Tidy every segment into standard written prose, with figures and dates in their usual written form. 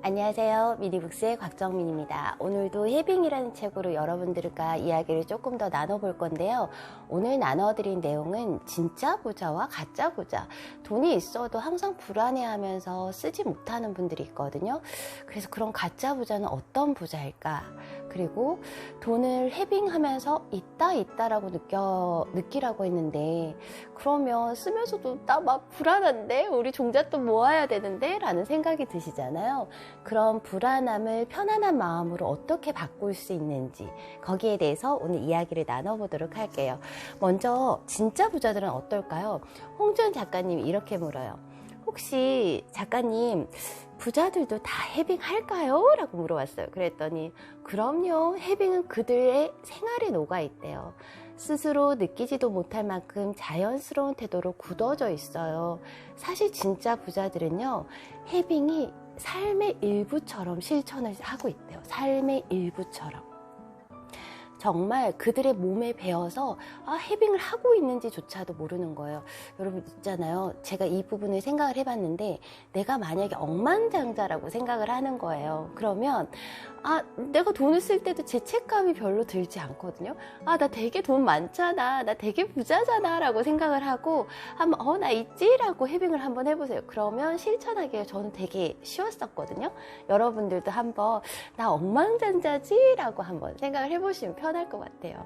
안녕하세요. 미니북스의 곽정민입니다. 오늘도 해빙이라는 책으로 여러분들과 이야기를 조금 더 나눠볼 건데요. 오늘 나눠드린 내용은 진짜 부자와 가짜 부자. 돈이 있어도 항상 불안해하면서 쓰지 못하는 분들이 있거든요. 그래서 그런 가짜 부자는 어떤 부자일까? 그리고 돈을 해빙하면서 있다라고 느끼라고 했는데, 그러면 쓰면서도 나 막 불안한데? 우리 종잣돈 모아야 되는데? 라는 생각이 드시잖아요. 그런 불안함을 편안한 마음으로 어떻게 바꿀 수 있는지, 거기에 대해서 오늘 이야기를 나눠보도록 할게요. 먼저 진짜 부자들은 어떨까요? 홍준 작가님이 이렇게 물어요. 혹시 작가님, 부자들도 다 해빙할까요? 라고 물어봤어요. 그랬더니 그럼요, 해빙은 그들의 생활에 녹아있대요. 스스로 느끼지도 못할 만큼 자연스러운 태도로 굳어져 있어요. 사실 진짜 부자들은요, 해빙이 삶의 일부처럼 실천을 하고 있대요. 삶의 일부처럼. 정말 그들의 몸에 배어서 해빙을 하고 있는지조차도 모르는 거예요. 여러분 있잖아요. 제가 이 부분을 생각을 해봤는데, 내가 만약에 억만장자라고 생각을 하는 거예요. 그러면 내가 돈을 쓸 때도 죄책감이 별로 들지 않거든요. 나 되게 돈 많잖아, 나 되게 부자잖아 라고 생각을 하고 한번 나 있지? 라고 해빙을 한번 해보세요. 그러면 실천하기가 저는 되게 쉬웠었거든요. 여러분들도 한번 나 억만장자지? 라고 한번 생각을 해보시면 편할 것 같아요.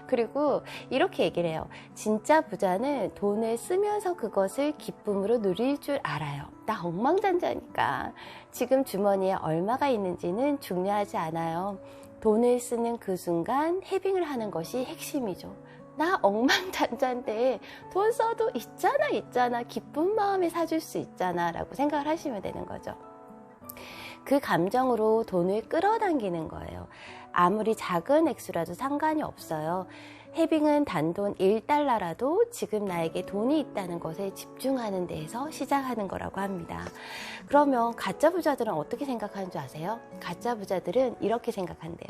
그리고 이렇게 얘기를 해요. 진짜 부자는 돈을 쓰면서 그것을 기쁨으로 누릴 줄 알아요. 나 억만장자니까 지금 주머니에 얼마가 있는지는 중요하지 않아요. 돈을 쓰는 그 순간 해빙을 하는 것이 핵심이죠. 나 억만장자인데 돈 써도 있잖아 기쁜 마음에 사줄 수 있잖아 라고 생각을 하시면 되는 거죠. 그 감정으로 돈을 끌어당기는 거예요. 아무리 작은 액수라도 상관이 없어요. 해빙은 단돈 1달러라도 지금 나에게 돈이 있다는 것에 집중하는 데에서 시작하는 거라고 합니다. 그러면 가짜 부자들은 어떻게 생각하는 줄 아세요? 가짜 부자들은 이렇게 생각한대요.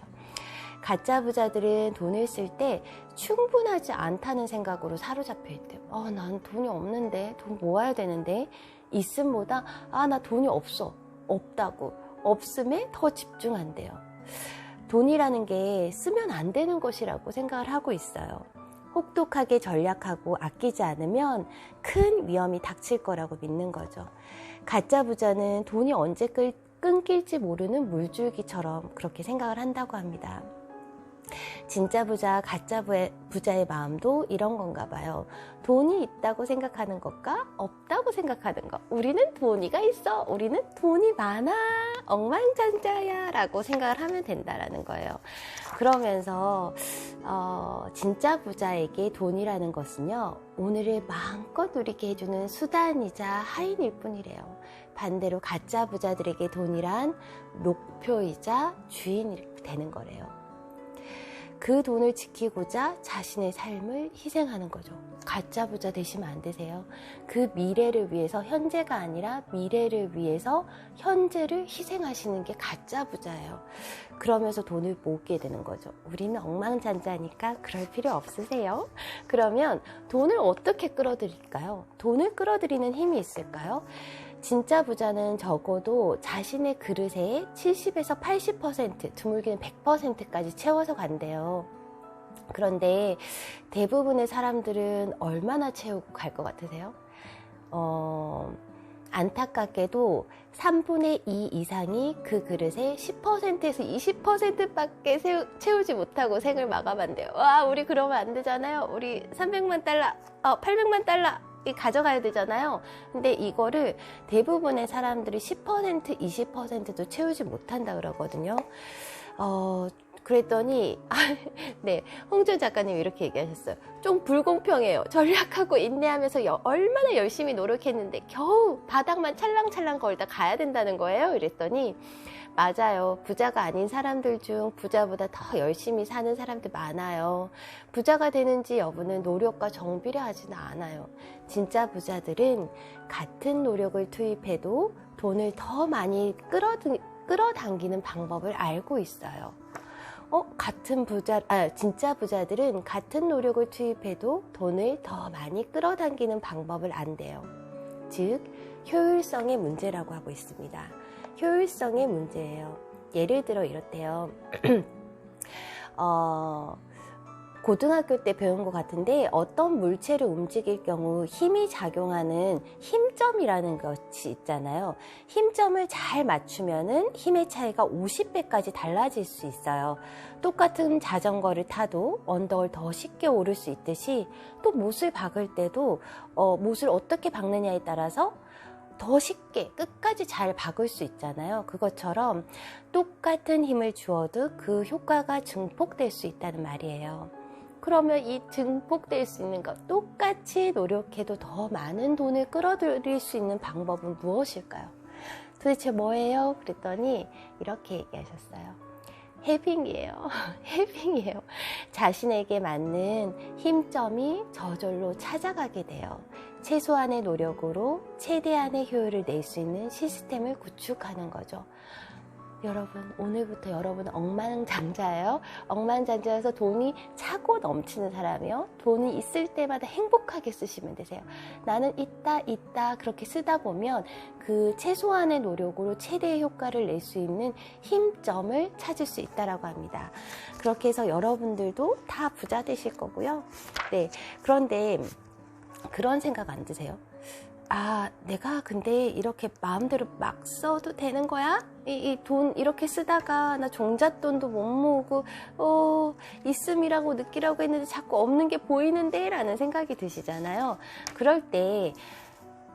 가짜 부자들은 돈을 쓸 때 충분하지 않다는 생각으로 사로잡혀 있대요. 난 돈이 없는데, 돈 모아야 되는데, 있음보다 나 돈이 없다고, 없음에 더 집중한대요. 돈이라는 게 쓰면 안 되는 것이라고 생각을 하고 있어요. 혹독하게 전략하고 아끼지 않으면 큰 위험이 닥칠 거라고 믿는 거죠. 가짜 부자는 돈이 언제 끊길지 모르는 물줄기처럼 그렇게 생각을 한다고 합니다. 진짜 부자, 가짜 부자의 마음도 이런 건가 봐요. 돈이 있다고 생각하는 것과 없다고 생각하는 것. 우리는 돈이가 있어. 우리는 돈이 많아. 억만장자야. 라고 생각을 하면 된다라는 거예요. 그러면서 진짜 부자에게 돈이라는 것은요, 오늘을 마음껏 누리게 해주는 수단이자 하인일 뿐이래요. 반대로 가짜 부자들에게 돈이란 목표이자 주인이 되는 거래요. 그 돈을 지키고자 자신의 삶을 희생하는 거죠. 가짜 부자 되시면 안 되세요. 그 미래를 위해서, 현재가 아니라 미래를 위해서 현재를 희생하시는 게 가짜 부자예요. 그러면서 돈을 모으게 되는 거죠. 우리는 억만장자니까 그럴 필요 없으세요. 그러면 돈을 어떻게 끌어들일까요? 돈을 끌어들이는 힘이 있을까요? 진짜 부자는 적어도 자신의 그릇에 70에서 80%, 드물게는 100%까지 채워서 간대요. 그런데 대부분의 사람들은 얼마나 채우고 갈 것 같으세요? 안타깝게도 3분의 2 이상이 그 그릇에 10%에서 20%밖에 채우지 못하고 생을 마감한대요. 우리 그러면 안 되잖아요. 우리 300만 달러, 800만 달러 가져가야 되잖아요. 근데 이거를 대부분의 사람들이 10%, 20%도 채우지 못한다 그러거든요. 그랬더니 네, 홍준 작가님이 이렇게 얘기하셨어요. 좀 불공평해요. 전략하고 인내하면서 얼마나 열심히 노력했는데 겨우 바닥만 찰랑찰랑 걸다 가야 된다는 거예요. 이랬더니 맞아요. 부자가 아닌 사람들 중 부자보다 더 열심히 사는 사람들 많아요. 부자가 되는지 여부는 노력과 정비를 하지는 않아요. 진짜 부자들은 같은 노력을 투입해도 돈을 더 많이 끌어당기는 방법을 알고 있어요. 진짜 부자들은 같은 노력을 투입해도 돈을 더 많이 끌어당기는 방법을 안대요. 즉, 효율성의 문제라고 하고 있습니다. 효율성의 문제예요. 예를 들어 이렇대요. 고등학교 때 배운 것 같은데 어떤 물체를 움직일 경우 힘이 작용하는 힘점이라는 것이 있잖아요. 힘점을 잘 맞추면은 힘의 차이가 50배까지 달라질 수 있어요. 똑같은 자전거를 타도 언덕을 더 쉽게 오를 수 있듯이 또 못을 박을 때도 못을 어떻게 박느냐에 따라서 더 쉽게 끝까지 잘 박을 수 있잖아요. 그것처럼 똑같은 힘을 주어도 그 효과가 증폭될 수 있다는 말이에요. 그러면 이 증폭될 수 있는 것, 똑같이 노력해도 더 많은 돈을 끌어들일 수 있는 방법은 무엇일까요? 도대체 뭐예요? 그랬더니 이렇게 얘기하셨어요. 해빙이에요. 해빙이에요. 자신에게 맞는 힘점이 저절로 찾아가게 돼요. 최소한의 노력으로 최대한의 효율을 낼 수 있는 시스템을 구축하는 거죠. 여러분, 오늘부터 여러분은 억만장자예요. 억만장자여서 돈이 차고 넘치는 사람이요. 돈이 있을 때마다 행복하게 쓰시면 되세요. 나는 있다 그렇게 쓰다 보면 그 최소한의 노력으로 최대의 효과를 낼 수 있는 힘점을 찾을 수 있다라고 합니다. 그렇게 해서 여러분들도 다 부자 되실 거고요. 네, 그런데 그런 생각 안 드세요? 아, 내가 근데 이렇게 마음대로 막 써도 되는 거야? 이 돈 이렇게 쓰다가 나 종잣돈도 못 모으고 있음이라고 느끼라고 했는데 자꾸 없는 게 보이는데 라는 생각이 드시잖아요. 그럴 때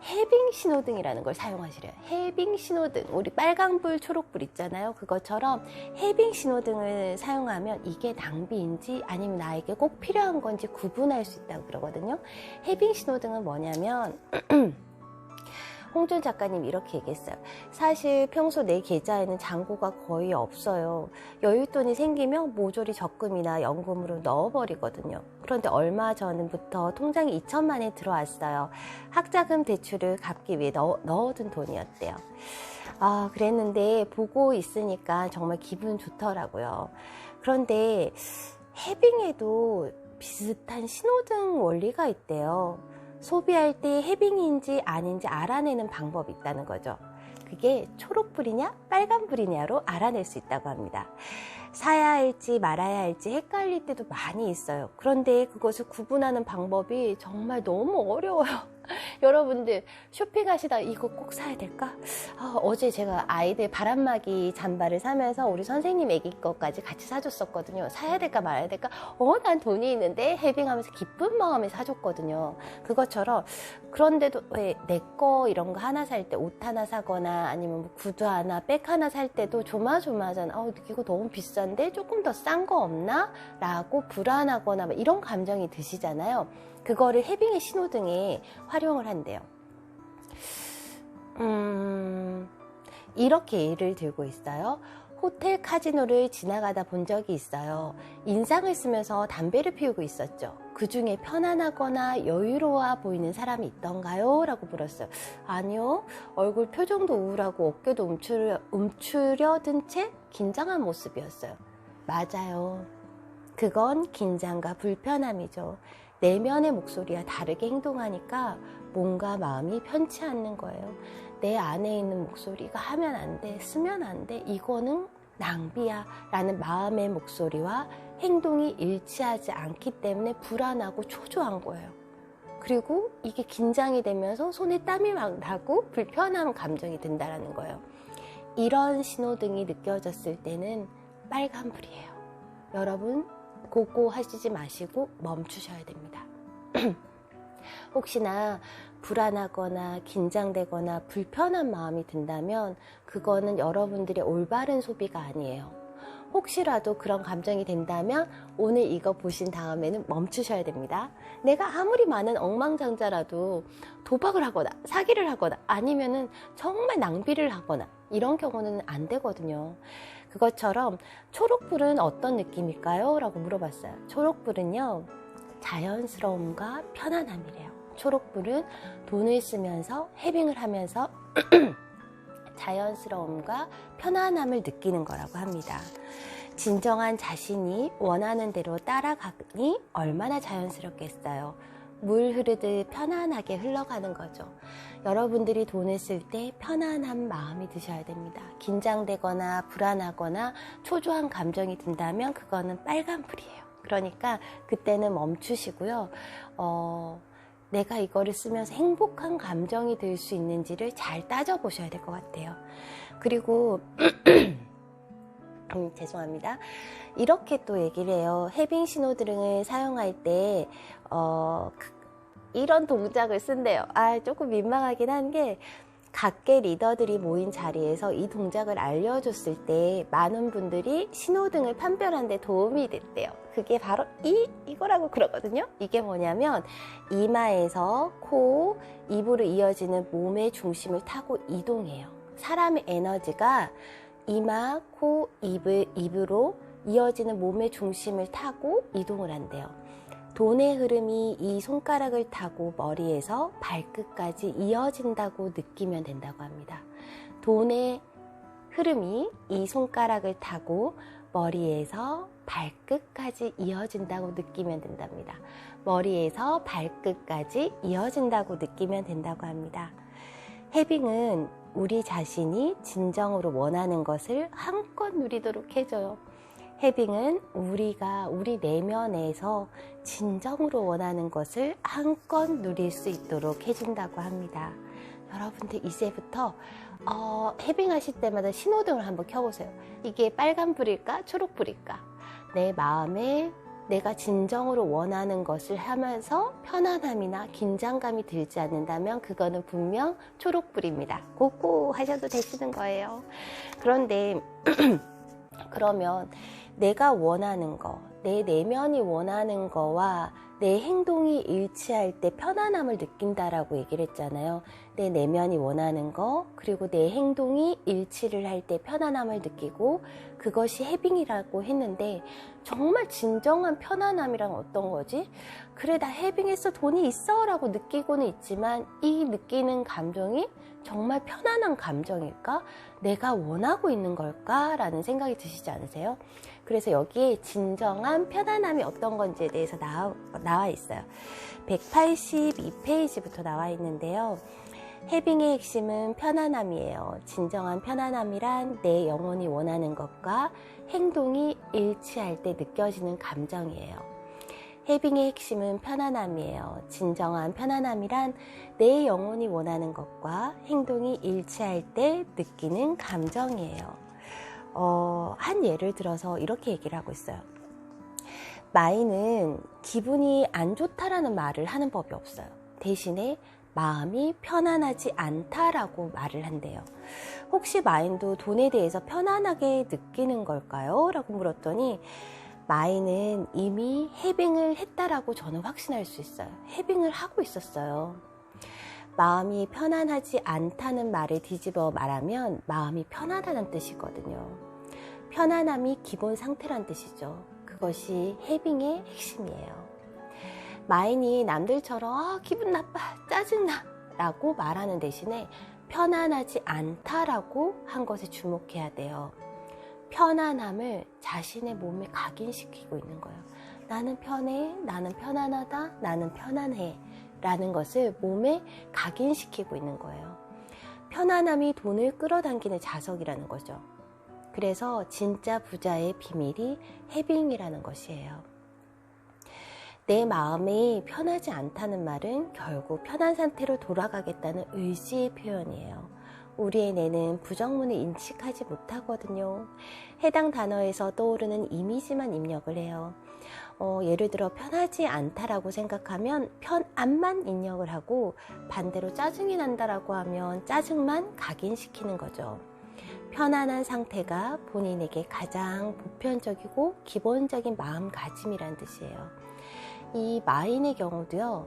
해빙 신호등이라는 걸 사용하시래요. 해빙 신호등, 우리 빨간불 초록불 있잖아요. 그것처럼 해빙 신호등을 사용하면 이게 낭비인지 아니면 나에게 꼭 필요한 건지 구분할 수 있다고 그러거든요. 해빙 신호등은 뭐냐면 홍준 작가님 이렇게 얘기했어요. 사실 평소 내 계좌에는 잔고가 거의 없어요. 여윳돈이 생기면 모조리 적금이나 연금으로 넣어버리거든요. 그런데 얼마 전부터 통장에 2천만 원이 들어왔어요. 학자금 대출을 갚기 위해 넣어둔 돈이었대요. 아, 그랬는데 보고 있으니까 정말 기분 좋더라고요. 그런데 해빙에도 비슷한 신호등 원리가 있대요. 소비할 때 해빙인지 아닌지 알아내는 방법이 있다는 거죠. 그게 초록불이냐 빨간불이냐로 알아낼 수 있다고 합니다. 사야 할지 말아야 할지 헷갈릴 때도 많이 있어요. 그런데 그것을 구분하는 방법이 정말 너무 어려워요. 여러분들 쇼핑하시다 이거 꼭 사야 될까? 어제 제가 아이들 바람막이 잠바를 사면서 우리 선생님 애기 것까지 같이 사줬었거든요. 사야 될까 말아야 될까? 난 돈이 있는데 해빙하면서 기쁜 마음에 사줬거든요. 그것처럼 그런데도 왜 내 거 이런 거 하나 살 때 옷 하나 사거나 아니면 뭐 구두 하나 백 하나 살 때도 조마조마하잖아. 이거 너무 비싼데 조금 더 싼 거 없나? 라고 불안하거나 이런 감정이 드시잖아요. 그거를 해빙의 신호등에 활용을 한대요. 이렇게 예를 들고 있어요. 호텔 카지노를 지나가다 본 적이 있어요. 인상을 쓰면서 담배를 피우고 있었죠. 그 중에 편안하거나 여유로워 보이는 사람이 있던가요? 라고 물었어요. 아니요. 얼굴 표정도 우울하고 어깨도 움츠려든 채 긴장한 모습이었어요. 맞아요. 그건 긴장과 불편함이죠. 내면의 목소리와 다르게 행동하니까 뭔가 마음이 편치 않는 거예요. 내 안에 있는 목소리가 하면 안 돼, 쓰면 안 돼, 이거는 낭비야 라는 마음의 목소리와 행동이 일치하지 않기 때문에 불안하고 초조한 거예요. 그리고 이게 긴장이 되면서 손에 땀이 막 나고 불편한 감정이 든다는 거예요. 이런 신호등이 느껴졌을 때는 빨간불이에요. 여러분 고고 하시지 마시고 멈추셔야 됩니다. 혹시나 불안하거나 긴장되거나 불편한 마음이 든다면 그거는 여러분들의 올바른 소비가 아니에요. 혹시라도 그런 감정이 된다면 오늘 이거 보신 다음에는 멈추셔야 됩니다. 내가 아무리 많은 억만장자라도 도박을 하거나 사기를 하거나 아니면은 정말 낭비를 하거나 이런 경우는 안 되거든요. 그것처럼 초록불은 어떤 느낌일까요? 라고 물어봤어요. 초록불은요, 자연스러움과 편안함이래요. 초록불은 돈을 쓰면서 해빙을 하면서 자연스러움과 편안함을 느끼는 거라고 합니다. 진정한 자신이 원하는 대로 따라가니 얼마나 자연스럽겠어요. 물 흐르듯 편안하게 흘러가는 거죠. 여러분들이 돈을 쓸 때 편안한 마음이 드셔야 됩니다. 긴장되거나 불안하거나 초조한 감정이 든다면 그거는 빨간불이에요. 그러니까 그때는 멈추시고요. 내가 이거를 쓰면서 행복한 감정이 들 수 있는지를 잘 따져보셔야 될 것 같아요. 그리고 죄송합니다. 이렇게 또 얘기를 해요. 해빙 신호등을 사용할 때 이런 동작을 쓴대요. 조금 민망하긴 한 게, 각계 리더들이 모인 자리에서 이 동작을 알려줬을 때 많은 분들이 신호등을 판별하는 데 도움이 됐대요. 그게 바로 이거라고 그러거든요. 이게 뭐냐면 이마에서 코, 입으로 이어지는 몸의 중심을 타고 이동해요. 사람의 에너지가 이마, 코, 입으로 이어지는 몸의 중심을 타고 이동을 한대요. 돈의 흐름이 이 손가락을 타고 머리에서 발끝까지 이어진다고 느끼면 된다고 합니다. 돈의 흐름이 이 손가락을 타고 머리에서 발끝까지 이어진다고 느끼면 된답니다. 머리에서 발끝까지 이어진다고 느끼면 된다고 합니다. 해빙은 우리 자신이 진정으로 원하는 것을 한껏 누리도록 해줘요. 해빙은 우리 내면에서 진정으로 원하는 것을 한껏 누릴 수 있도록 해준다고 합니다. 여러분들 이제부터 해빙하실 때마다 신호등을 한번 켜보세요. 이게 빨간불일까 초록불일까? 내 마음에 내가 진정으로 원하는 것을 하면서 편안함이나 긴장감이 들지 않는다면 그거는 분명 초록불입니다. 고고 하셔도 되시는 거예요. 그런데 그러면 내가 원하는 거, 내 내면이 원하는 거와 내 행동이 일치할 때 편안함을 느낀다라고 얘기를 했잖아요. 내 내면이 원하는 거, 그리고 내 행동이 일치를 할 때 편안함을 느끼고 그것이 해빙이라고 했는데, 정말 진정한 편안함이란 어떤 거지? 그래, 나 해빙했어, 돈이 있어 라고 느끼고는 있지만 이 느끼는 감정이 정말 편안한 감정일까? 내가 원하고 있는 걸까? 라는 생각이 드시지 않으세요? 그래서 여기에 진정한 편안함이 어떤 건지에 대해서 나와 있어요. 182페이지부터 나와 있는데요. 해빙의 핵심은 편안함이에요. 진정한 편안함이란 내 영혼이 원하는 것과 행동이 일치할 때 느껴지는 감정이에요. 해빙의 핵심은 편안함이에요. 진정한 편안함이란 내 영혼이 원하는 것과 행동이 일치할 때 느끼는 감정이에요. 한 예를 들어서 이렇게 얘기를 하고 있어요. 마이는 기분이 안 좋다라는 말을 하는 법이 없어요. 대신에 마음이 편안하지 않다라고 말을 한대요. 혹시 마인도 돈에 대해서 편안하게 느끼는 걸까요? 라고 물었더니 마이는 이미 해빙을 했다라고 저는 확신할 수 있어요. 해빙을 하고 있었어요. 마음이 편안하지 않다는 말을 뒤집어 말하면 마음이 편하다는 뜻이거든요. 편안함이 기본 상태란 뜻이죠. 그것이 해빙의 핵심이에요. 마인이 남들처럼 기분 나빠, 짜증나 라고 말하는 대신에 편안하지 않다라고 한 것에 주목해야 돼요. 편안함을 자신의 몸에 각인시키고 있는 거예요. 나는 편해, 나는 편안하다, 나는 편안해 라는 것을 몸에 각인시키고 있는 거예요. 편안함이 돈을 끌어당기는 자석이라는 거죠. 그래서 진짜 부자의 비밀이 해빙이라는 것이에요. 내 마음이 편하지 않다는 말은 결국 편한 상태로 돌아가겠다는 의지의 표현이에요. 우리의 뇌는 부정문을 인식하지 못하거든요. 해당 단어에서 떠오르는 이미지만 입력을 해요. 예를 들어 편하지 않다라고 생각하면 편안만 입력을 하고, 반대로 짜증이 난다라고 하면 짜증만 각인시키는 거죠. 편안한 상태가 본인에게 가장 보편적이고 기본적인 마음가짐이란 뜻이에요. 이 마인의 경우도요,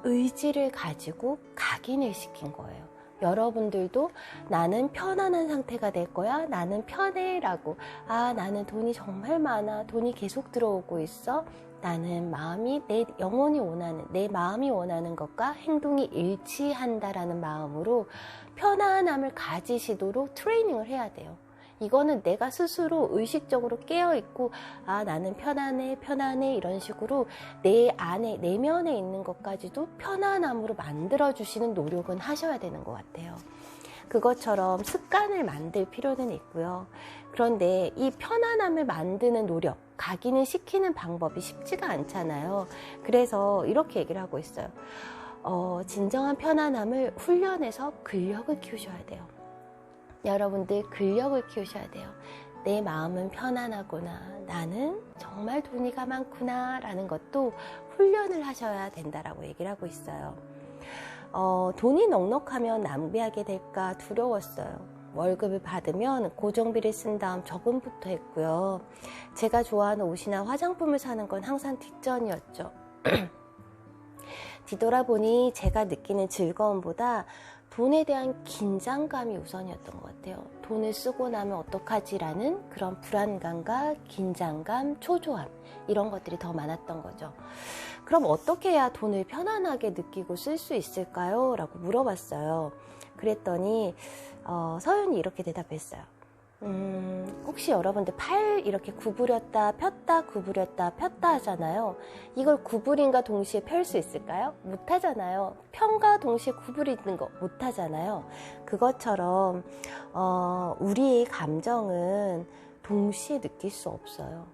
의지를 가지고 각인을 시킨 거예요. 여러분들도 나는 편안한 상태가 될 거야, 나는 편해 라고, 나는 돈이 정말 많아, 돈이 계속 들어오고 있어, 나는 마음이 내 영혼이 원하는, 내 마음이 원하는 것과 행동이 일치한다라는 마음으로 편안함을 가지시도록 트레이닝을 해야 돼요. 이거는 내가 스스로 의식적으로 깨어있고, 아, 나는 편안해, 편안해, 이런 식으로 내 안에, 내면에 있는 것까지도 편안함으로 만들어주시는 노력은 하셔야 되는 것 같아요. 그것처럼 습관을 만들 필요는 있고요. 그런데 이 편안함을 만드는 노력, 각인을 시키는 방법이 쉽지가 않잖아요. 그래서 이렇게 얘기를 하고 있어요. 진정한 편안함을 훈련해서 근력을 키우셔야 돼요. 여러분들 근력을 키우셔야 돼요. 내 마음은 편안하구나, 나는 정말 돈이가 많구나 라는 것도 훈련을 하셔야 된다라고 얘기를 하고 있어요. 돈이 넉넉하면 낭비하게 될까 두려웠어요. 월급을 받으면 고정비를 쓴 다음 저금부터 했고요. 제가 좋아하는 옷이나 화장품을 사는 건 항상 뒷전이었죠. 뒤돌아보니 제가 느끼는 즐거움보다 돈에 대한 긴장감이 우선이었던 것 같아요. 돈을 쓰고 나면 어떡하지라는 그런 불안감과 긴장감, 초조함, 이런 것들이 더 많았던 거죠. 그럼 어떻게 해야 돈을 편안하게 느끼고 쓸 수 있을까요? 라고 물어봤어요. 그랬더니 서윤이 이렇게 대답했어요. 혹시 여러분들 팔 이렇게 구부렸다 폈다 구부렸다 폈다 하잖아요. 이걸 구부림과 동시에 펼 수 있을까요? 못 하잖아요. 편과 동시에 구부리는 거 못 하잖아요. 그것처럼 우리의 감정은 동시에 느낄 수 없어요.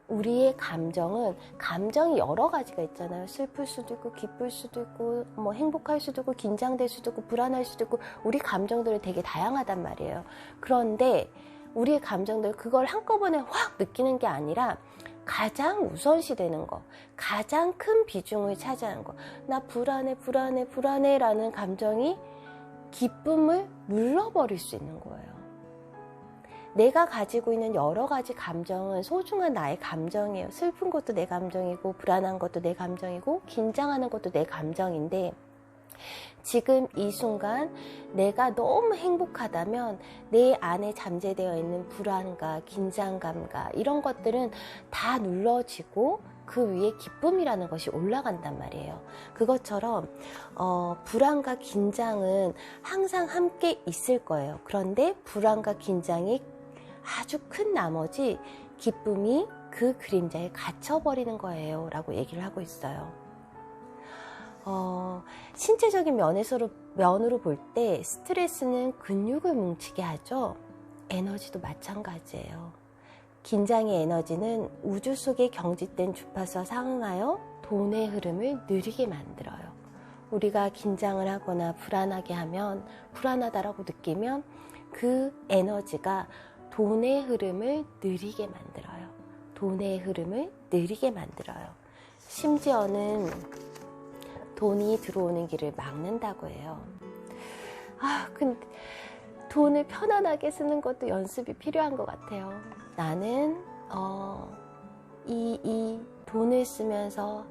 우리의 감정이 여러 가지가 있잖아요. 슬플 수도 있고 기쁠 수도 있고 뭐 행복할 수도 있고 긴장될 수도 있고 불안할 수도 있고 우리 감정들은 되게 다양하단 말이에요. 그런데 우리의 감정들 그걸 한꺼번에 확 느끼는 게 아니라 가장 우선시 되는 거, 가장 큰 비중을 차지하는 거. 나 불안해 라는 감정이 기쁨을 눌러버릴 수 있는 거예요. 내가 가지고 있는 여러 가지 감정은 소중한 나의 감정이에요. 슬픈 것도 내 감정이고 불안한 것도 내 감정이고 긴장하는 것도 내 감정인데 지금 이 순간 내가 너무 행복하다면 내 안에 잠재되어 있는 불안과 긴장감과 이런 것들은 다 눌러지고 그 위에 기쁨이라는 것이 올라간단 말이에요. 그것처럼 불안과 긴장은 항상 함께 있을 거예요. 그런데 불안과 긴장이 아주 큰 나머지 기쁨이 그 그림자에 갇혀버리는 거예요 라고 얘기를 하고 있어요. 신체적인 면으로 볼 때 스트레스는 근육을 뭉치게 하죠. 에너지도 마찬가지예요. 긴장의 에너지는 우주 속에 경직된 주파수와 상응하여 돈의 흐름을 느리게 만들어요. 우리가 긴장을 하거나 불안하게 하면 불안하다라고 느끼면 그 에너지가 돈의 흐름을 느리게 만들어요. 돈의 흐름을 느리게 만들어요. 심지어는 돈이 들어오는 길을 막는다고 해요. 근데 돈을 편안하게 쓰는 것도 연습이 필요한 것 같아요. 나는 이 돈을 쓰면서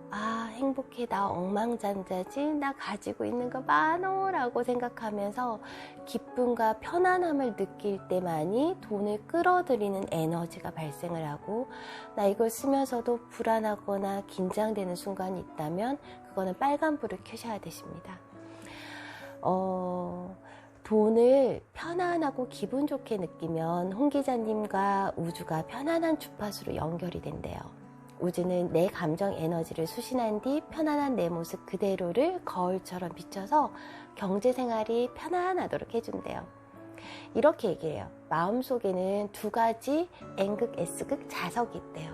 행복해, 나 억만장자지, 나 가지고 있는 거 많어 라고 생각하면서 기쁨과 편안함을 느낄 때만이 돈을 끌어들이는 에너지가 발생을 하고, 나 이걸 쓰면서도 불안하거나 긴장되는 순간이 있다면 그거는 빨간불을 켜셔야 되십니다. 돈을 편안하고 기분 좋게 느끼면 홍 기자님과 우주가 편안한 주파수로 연결이 된대요. 우주는 내 감정 에너지를 수신한 뒤 편안한 내 모습 그대로를 거울처럼 비춰서 경제생활이 편안하도록 해준대요. 이렇게 얘기해요. 마음속에는 두 가지 N극, S극 자석이 있대요.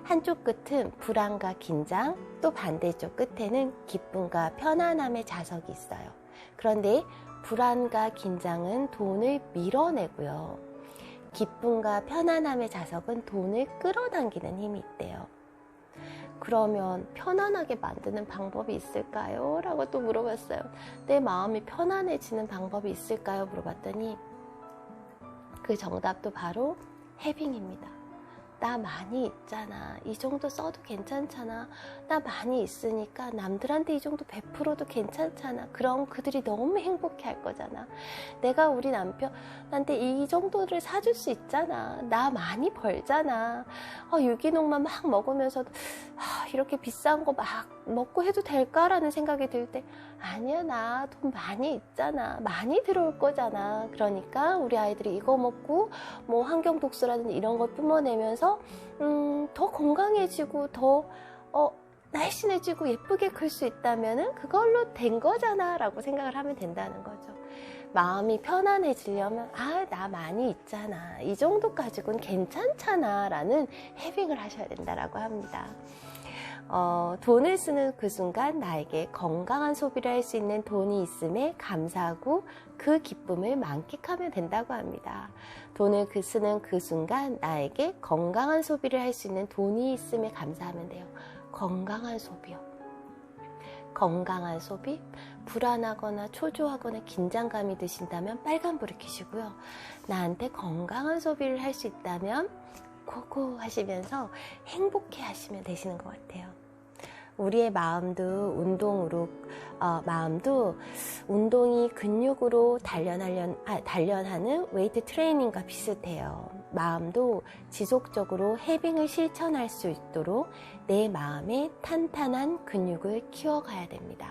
한쪽 끝은 불안과 긴장, 또 반대쪽 끝에는 기쁨과 편안함의 자석이 있어요. 그런데 불안과 긴장은 돈을 밀어내고요. 기쁨과 편안함의 자석은 돈을 끌어당기는 힘이 있대요. 그러면 편안하게 만드는 방법이 있을까요? 라고 또 물어봤어요. 내 마음이 편안해지는 방법이 있을까요? 물어봤더니 그 정답도 바로 해빙입니다. 나 많이 있잖아. 이 정도 써도 괜찮잖아. 나 많이 있으니까 남들한테 이 정도 베풀어도 괜찮잖아. 그럼 그들이 너무 행복해 할 거잖아. 내가 우리 남편한테 이 정도를 사줄 수 있잖아. 나 많이 벌잖아. 유기농만 막 먹으면서도 이렇게 비싼 거 막 먹고 해도 될까라는 생각이 들 때 아니야, 나 돈 많이 있잖아. 많이 들어올 거잖아. 그러니까 우리 아이들이 이거 먹고 뭐 환경 독서라든지 이런 걸 뿜어내면서 더 건강해지고 더 날씬해지고 예쁘게 클 수 있다면은 그걸로 된 거잖아 라고 생각을 하면 된다는 거죠. 마음이 편안해지려면 나 많이 있잖아. 이 정도 가지고는 괜찮잖아 라는 해빙을 하셔야 된다라고 합니다. 돈을 쓰는 그 순간 나에게 건강한 소비를 할 수 있는 돈이 있음에 감사하고 그 기쁨을 만끽하면 된다고 합니다. 돈을 쓰는 그 순간 나에게 건강한 소비를 할 수 있는 돈이 있음에 감사하면 돼요. 건강한 소비요. 건강한 소비? 불안하거나 초조하거나 긴장감이 드신다면 빨간불을 켜시고요. 나한테 건강한 소비를 할 수 있다면 고고 하시면서 행복해 하시면 되시는 것 같아요. 우리의 마음도 운동이 근육으로 단련하는 웨이트 트레이닝과 비슷해요. 마음도 지속적으로 해빙을 실천할 수 있도록 내 마음에 탄탄한 근육을 키워가야 됩니다.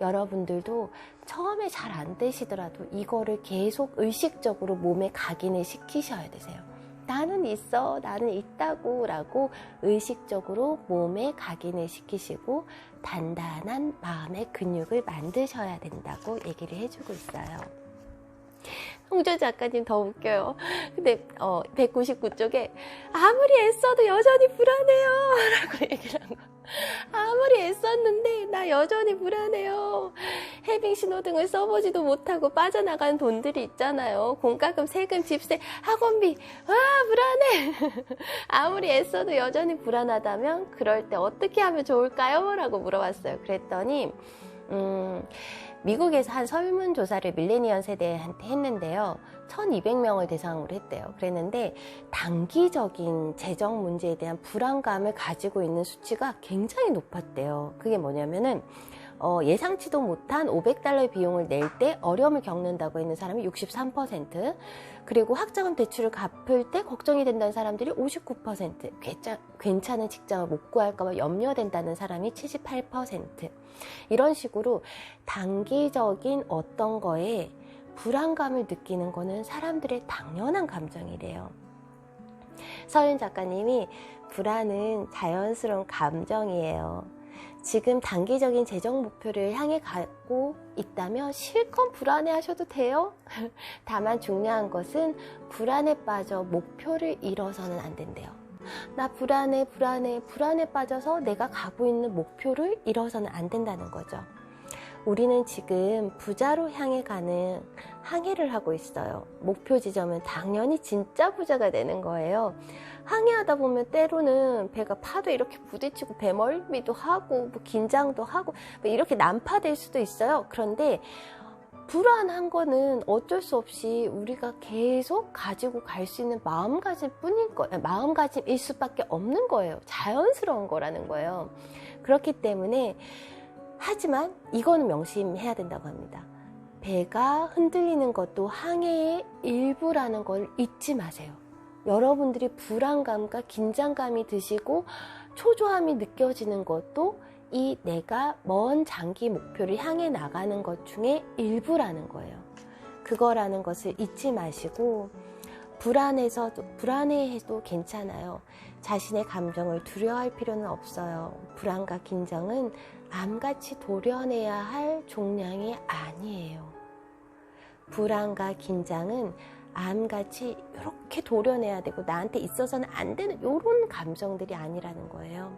여러분들도 처음에 잘 안 되시더라도 이거를 계속 의식적으로 몸에 각인을 시키셔야 되세요. 나는 있어, 나는 있다고 라고 의식적으로 몸에 각인을 시키시고 단단한 마음의 근육을 만드셔야 된다고 얘기를 해주고 있어요. 홍조 작가님 더 웃겨요. 근데 199쪽에 아무리 애써도 여전히 불안해요 라고 얘기를 한 거. 아무리 애썼는데 나 여전히 불안해요. 해빙 신호등을 써보지도 못하고 빠져나간 돈들이 있잖아요. 공과금, 세금, 집세, 학원비. 불안해. 아무리 애써도 여전히 불안하다면 그럴 때 어떻게 하면 좋을까요? 라고 물어봤어요. 그랬더니 미국에서 한 설문조사를 밀레니얼 세대한테 했는데요. 1200명을 대상으로 했대요. 그랬는데 단기적인 재정 문제에 대한 불안감을 가지고 있는 수치가 굉장히 높았대요. 그게 뭐냐면은 예상치도 못한 $500 비용을 낼 때 어려움을 겪는다고 했는 사람이 63%, 그리고 학자금 대출을 갚을 때 걱정이 된다는 사람들이 59%, 괜찮은 직장을 못 구할까 봐 염려된다는 사람이 78%. 이런 식으로 단기적인 어떤 거에 불안감을 느끼는 거는 사람들의 당연한 감정이래요. 서윤 작가님이 불안은 자연스러운 감정이에요. 지금 단기적인 재정 목표를 향해 가고 있다면 실컷 불안해 하셔도 돼요. 다만 중요한 것은 불안에 빠져 목표를 잃어서는 안 된대요. 나 불안해 빠져서 내가 가고 있는 목표를 잃어서는 안 된다는 거죠. 우리는 지금 부자로 향해 가는 항해를 하고 있어요. 목표 지점은 당연히 진짜 부자가 되는 거예요. 항해하다 보면 때로는 배가 파도 이렇게 부딪히고 배멀미도 하고 뭐 긴장도 하고 뭐 이렇게 난파될 수도 있어요. 그런데 불안한 거는 어쩔 수 없이 우리가 계속 가지고 갈 수 있는 마음가짐일 수밖에 없는 거예요. 자연스러운 거라는 거예요. 그렇기 때문에 하지만 이거는 명심해야 된다고 합니다. 배가 흔들리는 것도 항해의 일부라는 걸 잊지 마세요. 여러분들이 불안감과 긴장감이 드시고 초조함이 느껴지는 것도 이 내가 먼 장기 목표를 향해 나가는 것 중에 일부라는 거예요. 그거라는 것을 잊지 마시고 불안해해도 괜찮아요. 자신의 감정을 두려워할 필요는 없어요. 불안과 긴장은 암같이 도려내야 할 종량이 아니에요. 불안과 긴장은 암같이 이렇게 도려내야 되고 나한테 있어서는 안 되는 이런 감정들이 아니라는 거예요.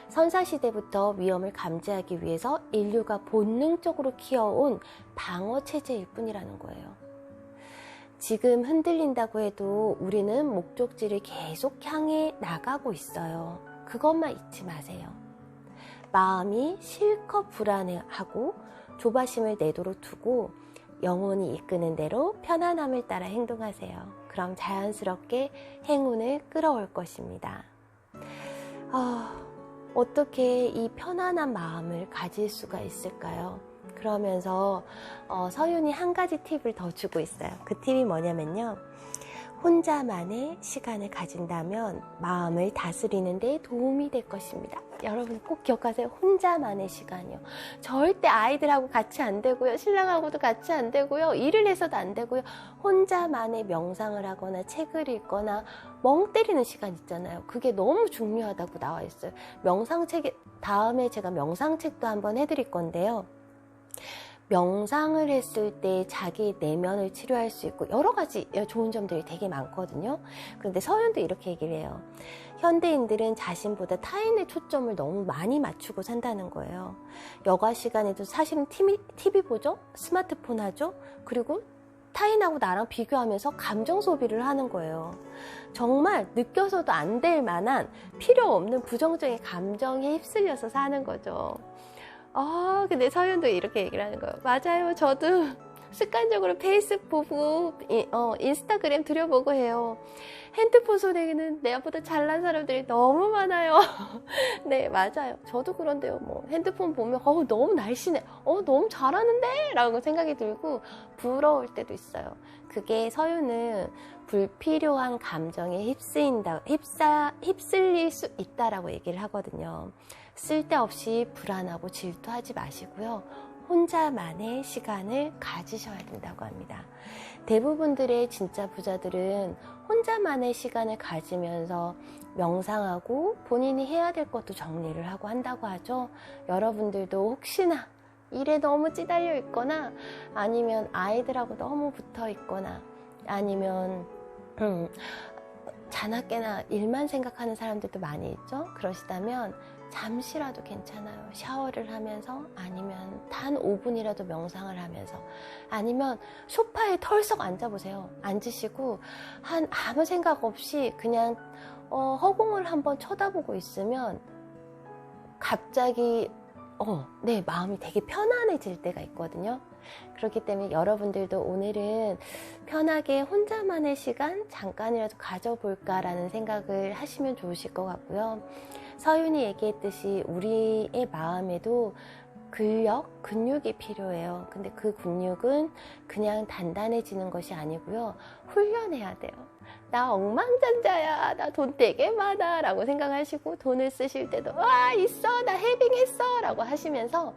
선사시대부터 위험을 감지하기 위해서 인류가 본능적으로 키워온 방어체제일 뿐이라는 거예요. 지금 흔들린다고 해도 우리는 목적지를 계속 향해 나가고 있어요. 그것만 잊지 마세요. 마음이 실컷 불안해하고 조바심을 내도록 두고 영혼이 이끄는 대로 편안함을 따라 행동하세요. 그럼 자연스럽게 행운을 끌어올 것입니다. 어떻게 이 편안한 마음을 가질 수가 있을까요? 그러면서 서윤이 한 가지 팁을 더 주고 있어요. 그 팁이 뭐냐면요. 혼자만의 시간을 가진다면 마음을 다스리는 데 도움이 될 것입니다. 여러분 꼭 기억하세요. 혼자만의 시간이요. 절대 아이들하고 같이 안 되고요. 신랑하고도 같이 안 되고요. 일을 해서도 안 되고요. 혼자만의 명상을 하거나 책을 읽거나 멍 때리는 시간 있잖아요. 그게 너무 중요하다고 나와 있어요. 명상책, 다음에 제가 명상책도 한번 해드릴 건데요. 명상을 했을 때 자기 내면을 치료할 수 있고 여러 가지 좋은 점들이 되게 많거든요. 그런데 서윤도 이렇게 얘기를 해요. 현대인들은 자신보다 타인의 초점을 너무 많이 맞추고 산다는 거예요. 여가 시간에도 사실은 TV 보죠? 스마트폰 하죠? 그리고 타인하고 나랑 비교하면서 감정 소비를 하는 거예요. 정말 느껴서도 안 될 만한 필요 없는 부정적인 감정에 휩쓸려서 사는 거죠. 근데 서윤도 이렇게 얘기를 하는 거예요. 맞아요. 저도 습관적으로 페이스북 보고 인스타그램 들여보고 해요. 핸드폰 손에는 내보다 잘난 사람들이 너무 많아요. 네, 맞아요. 저도 그런데요. 뭐 핸드폰 보면 너무 날씬해. 너무 잘하는데? 라고 생각이 들고 부러울 때도 있어요. 그게 서윤은 불필요한 감정에 휩쓸릴 수 있다라고 얘기를 하거든요. 쓸데없이 불안하고 질투하지 마시고요. 혼자만의 시간을 가지셔야 된다고 합니다. 대부분들의 진짜 부자들은 혼자만의 시간을 가지면서 명상하고 본인이 해야 될 것도 정리를 하고 한다고 하죠. 여러분들도 혹시나 일에 너무 찌달려 있거나 아니면 아이들하고 너무 붙어 있거나 아니면 자나깨나 일만 생각하는 사람들도 많이 있죠. 그러시다면 잠시라도 괜찮아요. 샤워를 하면서 아니면 단 5분이라도 명상을 하면서 아니면 소파에 털썩 앉아보세요. 앉으시고 아무 생각 없이 그냥 허공을 한번 쳐다보고 있으면 갑자기 내 마음이 되게 편안해질 때가 있거든요. 그렇기 때문에 여러분들도 오늘은 편하게 혼자만의 시간 잠깐이라도 가져볼까라는 생각을 하시면 좋으실 것 같고요. 서윤이 얘기했듯이 우리의 마음에도 근력, 근육이 필요해요. 근데 그 근육은 그냥 단단해지는 것이 아니고요. 훈련해야 돼요. 나 억만장자야. 나 돈 되게 많아. 라고 생각하시고 돈을 쓰실 때도 있어. 나 해빙했어. 라고 하시면서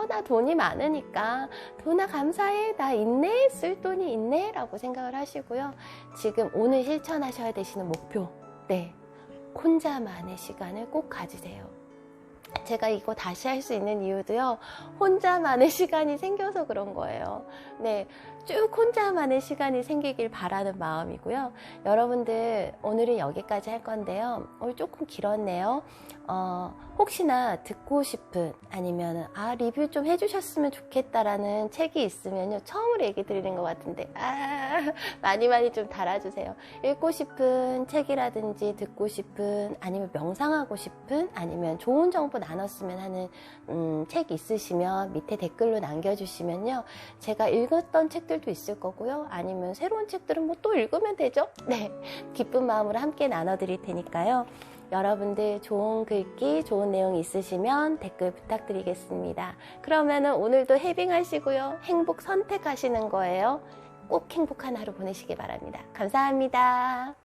나 돈이 많으니까 돈아 감사해. 나 있네. 쓸 돈이 있네. 라고 생각을 하시고요. 지금 오늘 실천하셔야 되시는 목표. 네. 혼자만의 시간을 꼭 가지세요. 제가 이거 다시 할 수 있는 이유도요. 혼자만의 시간이 생겨서 그런 거예요. 네, 쭉 혼자만의 시간이 생기길 바라는 마음이고요. 여러분들 오늘은 여기까지 할 건데요. 오늘 조금 길었네요. 혹시나 듣고 싶은 아니면 리뷰 좀 해주셨으면 좋겠다라는 책이 있으면요. 처음으로 얘기 드리는 것 같은데 많이 좀 달아주세요. 읽고 싶은 책이라든지 듣고 싶은 아니면 명상하고 싶은 아니면 좋은 정보 나눴으면 하는 책 있으시면 밑에 댓글로 남겨주시면요. 제가 읽었던 책들도 있을 거고요. 아니면 새로운 책들은 뭐 또 읽으면 되죠. 네, 기쁜 마음으로 함께 나눠드릴 테니까요. 여러분들 좋은 글귀, 좋은 내용 있으시면 댓글 부탁드리겠습니다. 그러면은 오늘도 해빙하시고요. 행복 선택하시는 거예요. 꼭 행복한 하루 보내시기 바랍니다. 감사합니다.